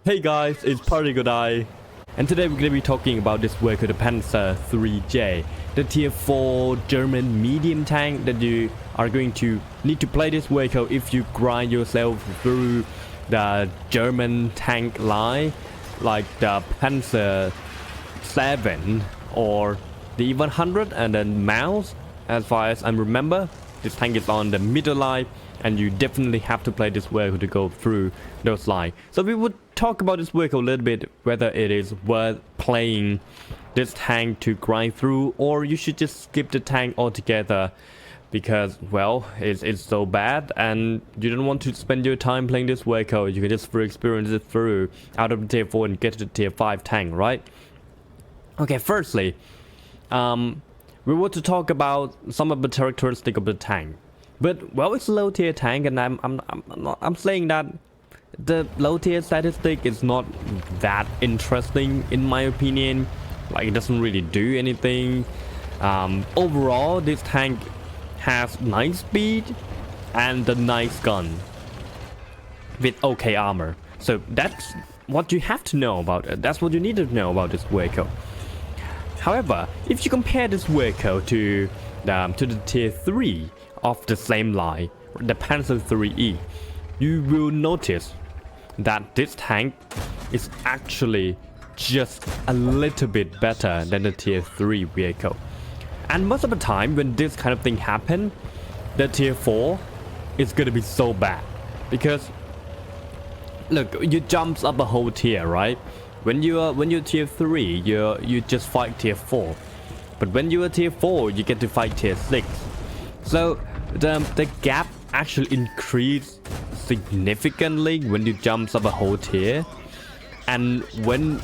Hey guys, it's Party Good Eye, and today we're going to be talking about this vehicle, the Panzer 3J, the tier 4 German medium tank that you are going to need to play this vehicle if you grind yourself through the German tank line, like the Panzer 7 or the 100 and then Mouse. As far as I remember, this tank is on the middle line, and you definitely have to play this vehicle to go through those lines. So we would talk about this vehicle a little bit, whether it is worth playing this tank to grind through, or you should just skip the tank altogether because, well, it's so bad and you don't want to spend your time playing this vehicle. You can just experience it through out of the tier 4 and get to the tier 5 tank, right? Okay, firstly, we want to talk about some of the characteristics of the tank. But, well, it's a low tier tank, and I'm saying that the low tier statistic is not that interesting in my opinion. Like, it doesn't really do anything. Overall, this tank has nice speed and a nice gun with okay armor. So that's what you have to know about it. That's what you need to know about this vehicle. However, if you compare this vehicle to the tier 3 of the same line, the Panzer 3E, you will notice that this tank is actually just a little bit better than the tier 3 vehicle. And most of the time when this kind of thing happen, the tier 4 is gonna be so bad, because look, you jumps up a whole tier, right? When you're tier 3, you just fight tier 4, but when you are tier 4, you get to fight tier 6. So the gap actually increased significantly when you jump up a whole tier, and when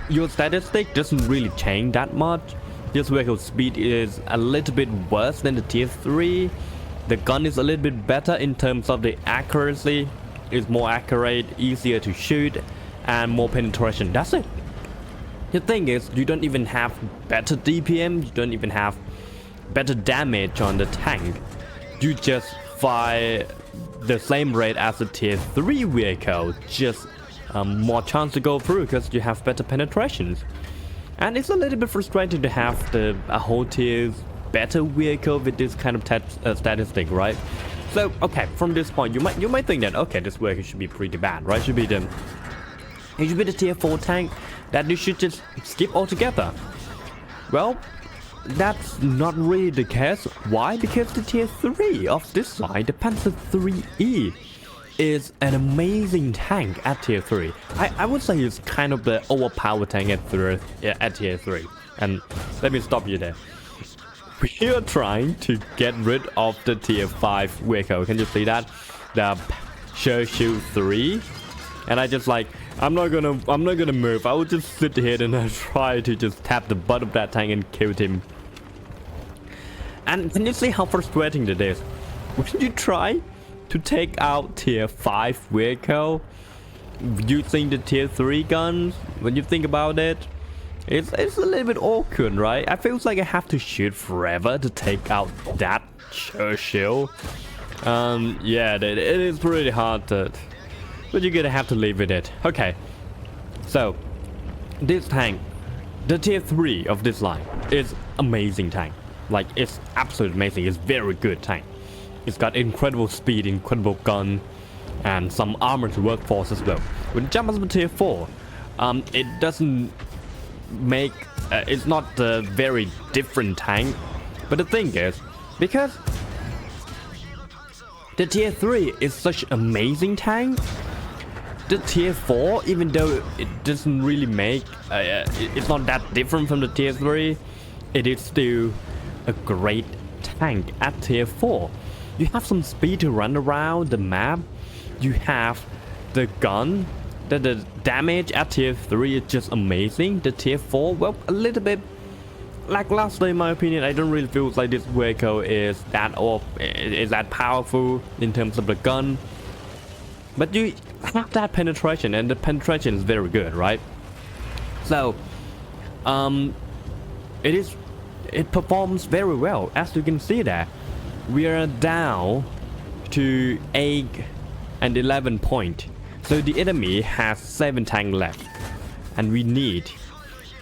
your statistic doesn't really change that much. This vehicle speed is a little bit worse than the tier 3. The gun is a little bit better in terms of the accuracy. It's more accurate, easier to shoot, and more penetration. That's it. The thing is, you don't even have better DPM, you don't even have better damage on the tank. You just fire the same rate as a tier 3 vehicle, just more chance to go through because you have better penetrations. And it's a little bit frustrating to have a whole tier's better vehicle with this kind of statistic, right? So okay, from this point you might think that okay, this vehicle should be pretty bad, right? It should be the tier 4 tank that you should just skip altogether. Well, that's not really the case. Why? Because the tier 3 of this line, the Panzer 3E, is an amazing tank at tier 3. I would say it's kind of the overpowered tank at tier 3. And let me stop you there. We are trying to get rid of the tier 5 vehicle. Can you see that? The Churchill 3. And I just like, I'm not gonna move. I will just sit here and I try to just tap the butt of that tank and kill him. And can you see how frustrating it is? When you try to take out tier 5 vehicle using the tier 3 guns, when you think about it, it's a little bit awkward, right? I feel like I have to shoot forever to take out that Churchill. Yeah, it is pretty hard to, but you're gonna have to live with it. Okay, so this tank, the tier 3 of this line, is amazing tank. Like, it's absolutely amazing. It's very good tank. It's got incredible speed, incredible gun, and some armor to work for as well. When you jump up to tier 4, it doesn't make it's not a very different tank. But the thing is, because the tier 3 is such an amazing tank, the tier 4, even though it doesn't really make it's not that different from the tier 3, it is still a great tank at tier 4. You have some speed to run around the map. You have the gun. The damage at tier 3 is just amazing. The tier 4, well, a little bit lackluster in my opinion. I don't really feel like this vehicle is that powerful in terms of the gun. But you have that penetration, and the penetration is very good, right? So, it performs very well. As you can see there, we are down to 8 and 11 point. So the enemy has 7 tanks left, and we need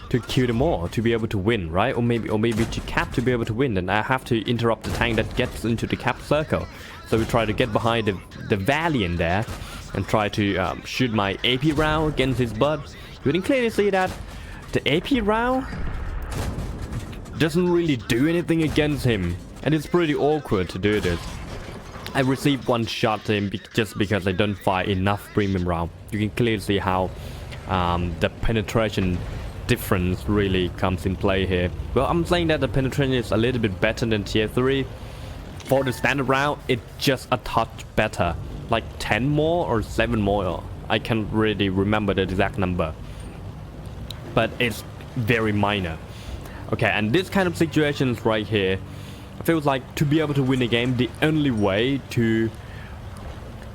to kill them all to be able to win, right? Or maybe to cap to be able to win. Then I have to interrupt the tank that gets into the cap circle. So we try to get behind the Valiant there and try to shoot my AP round against his butt. You can clearly see that the AP round doesn't really do anything against him, and it's pretty awkward to do this. I received 1 shot to him just because I don't fire enough premium round. You can clearly see how the penetration difference really comes in play here. Well, I'm saying that the penetration is a little bit better than tier 3. For the standard round, it's just a touch better. Like 10 more or 7 more. I can't really remember the exact number. But it's very minor. Okay, and this kind of situations right here, I feel like to be able to win a game, the only way to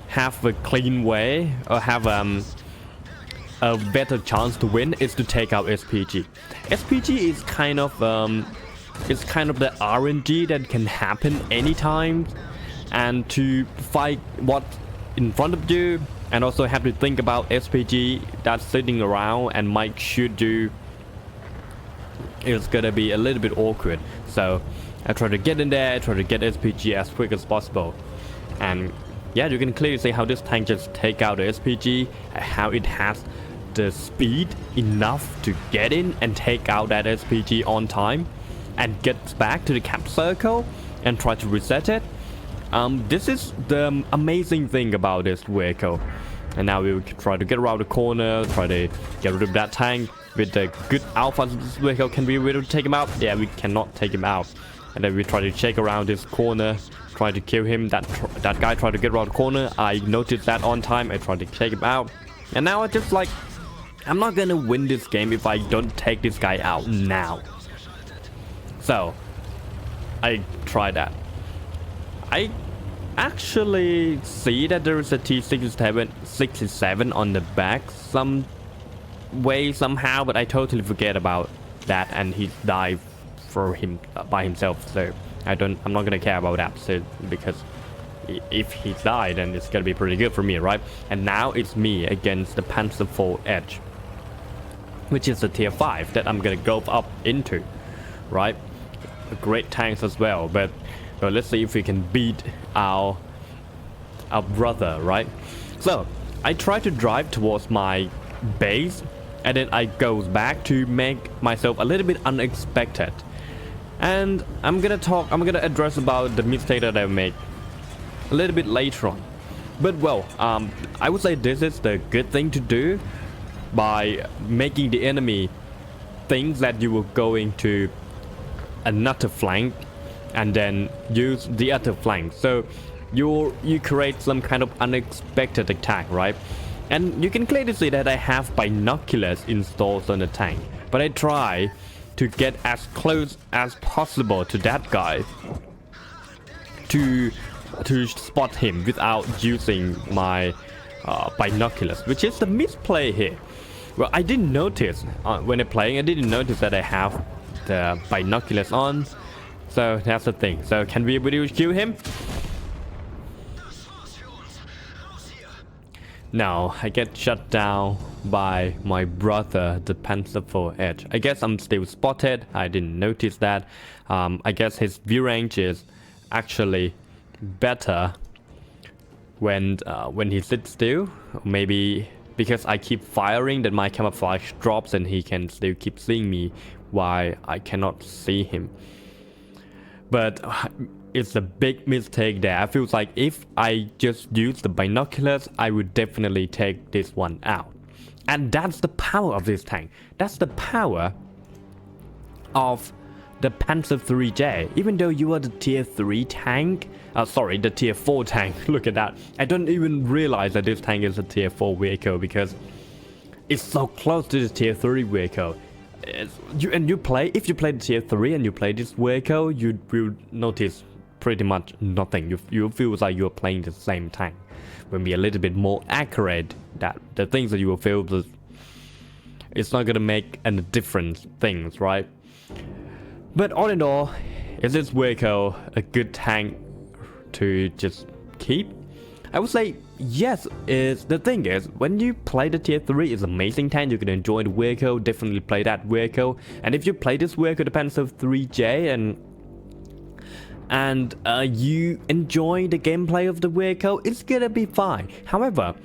have a clean way or have a better chance to win is to take out SPG. SPG is kind of the RNG that can happen anytime, and to fight what's in front of you, and also have to think about SPG that's sitting around and might shoot you. It's gonna be a little bit awkward. So I try to get in there, try to get SPG as quick as possible, and yeah, you can clearly see how this tank just take out the SPG, how it has the speed enough to get in and take out that SPG on time and gets back to the cap circle and try to reset it. This is the amazing thing about this vehicle. And now we will try to get around the corner, try to get rid of that tank. With the good alpha, this vehicle can be able to take him out. Yeah, we cannot take him out. And then we try to check around this corner, try to kill him. That guy tried to get around the corner. I noticed that on time. I tried to take him out. And now I just like, I'm not gonna win this game if I don't take this guy out now. So I try that. I actually see that there is a T67 on the back some way somehow, but I totally forget about that, and he died for him by himself. So I'm not gonna care about that, so, because if he died, then it's gonna be pretty good for me, right? And now it's me against the Panzer IV Edge, which is a tier 5 that I'm gonna go up into, right? Great tanks as well, but let's see if we can beat our brother, right? So I try to drive towards my base, and then I goes back to make myself a little bit unexpected, and I'm gonna address about the mistake that I make a little bit later on. But well, I would say this is the good thing to do by making the enemy think that you were going to another flank and then use the other flank. So you create some kind of unexpected attack, right? And you can clearly see that I have binoculars installed on the tank, but I try to get as close as possible to that guy to spot him without using my binoculars, which is the misplay here. Well, I didn't notice when I'm playing, I didn't notice that I have the binoculars on. So that's the thing. So can we able to kill him? No, I get shut down by my brother, the Panzer IV Edge. I guess I'm still spotted. I didn't notice that. I guess his view range is actually better when he sits still. Maybe because I keep firing, that my camouflage drops and he can still keep seeing me while I cannot see him. But it's a big mistake there. I feel like if I just use the binoculars, I would definitely take this one out. And that's the power of this tank. That's the power of the Panzer IIIJ. Even though you are the tier 3 tank, sorry, the tier 4 tank. Look at that. I don't even realize that this tank is a tier 4 vehicle because it's so close to the tier 3 vehicle. If you play the tier 3 and you play this vehicle, you will notice pretty much nothing. You feel like you're playing the same tank. When be a little bit more accurate, that the things that you will feel, it's not gonna make any difference things, right? But all in all, is this vehicle a good tank to just keep? I would say yes, the thing is, when you play the tier 3, it's amazing tank, you can enjoy the vehicle, definitely play that vehicle. And if you play this vehicle, the Panzer 3J, and you enjoy the gameplay of the vehicle, it's gonna be fine. However,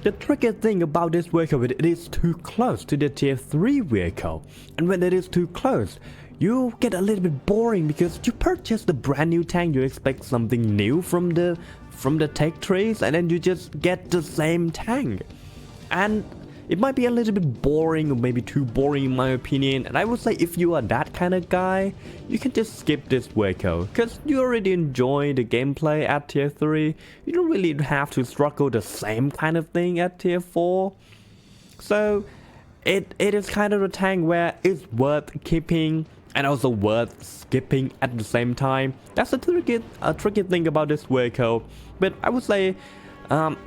the tricky thing about this vehicle is it is too close to the tier 3 vehicle. And when it is too close, you get a little bit boring because you purchase the brand new tank, you expect something new from the tech trees, and then you just get the same tank. And it might be a little bit boring, or maybe too boring in my opinion. And I would say if you are that kind of guy, you can just skip this vehicle, because you already enjoy the gameplay at tier 3. You don't really have to struggle the same kind of thing at tier 4. So it is kind of a tank where it's worth keeping and also worth skipping at the same time. That's a tricky thing about this vehicle. But I would say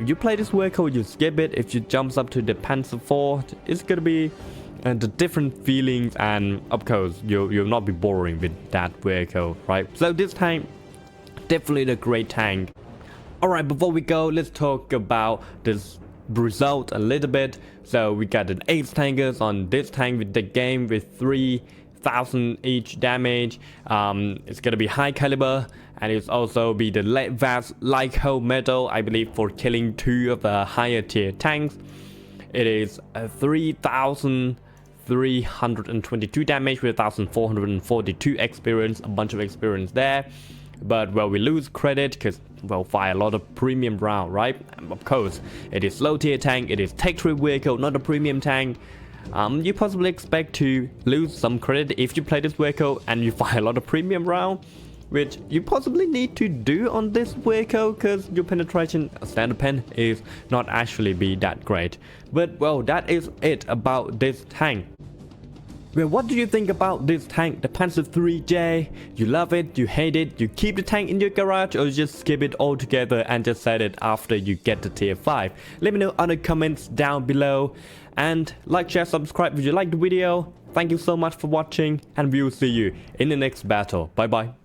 you play this vehicle, you skip it. If you jump up to the Panzer 4, it's gonna be the different feelings, and of course you'll not be boring with that vehicle, right? So this tank, definitely a great tank. Alright, before we go, let's talk about this result a little bit. So we got an 8 tankers on this tank with the game with 3,000 each damage. It's gonna be high caliber, and it's also be the vast light hull metal, I believe, for killing 2 of the higher tier tanks. It is 3,322 damage with 1,442 experience, a bunch of experience there. But well, we lose credit because we'll fire a lot of premium round, right? And of course, it is low tier tank, it is tech tree vehicle, not a premium tank. You possibly expect to lose some credit if you play this vehicle and you fire a lot of premium round, which you possibly need to do on this vehicle because your penetration standard pen is not actually be that great. But well, that is it about this tank. Well, what do you think about this tank, the Panzer 3J? You love it, you hate it, you keep the tank in your garage, or you just skip it altogether and just set it after you get to tier 5? Let me know in the comments down below. And like, share, subscribe if you like the video. Thank you so much for watching, and we will see you in the next battle. Bye bye.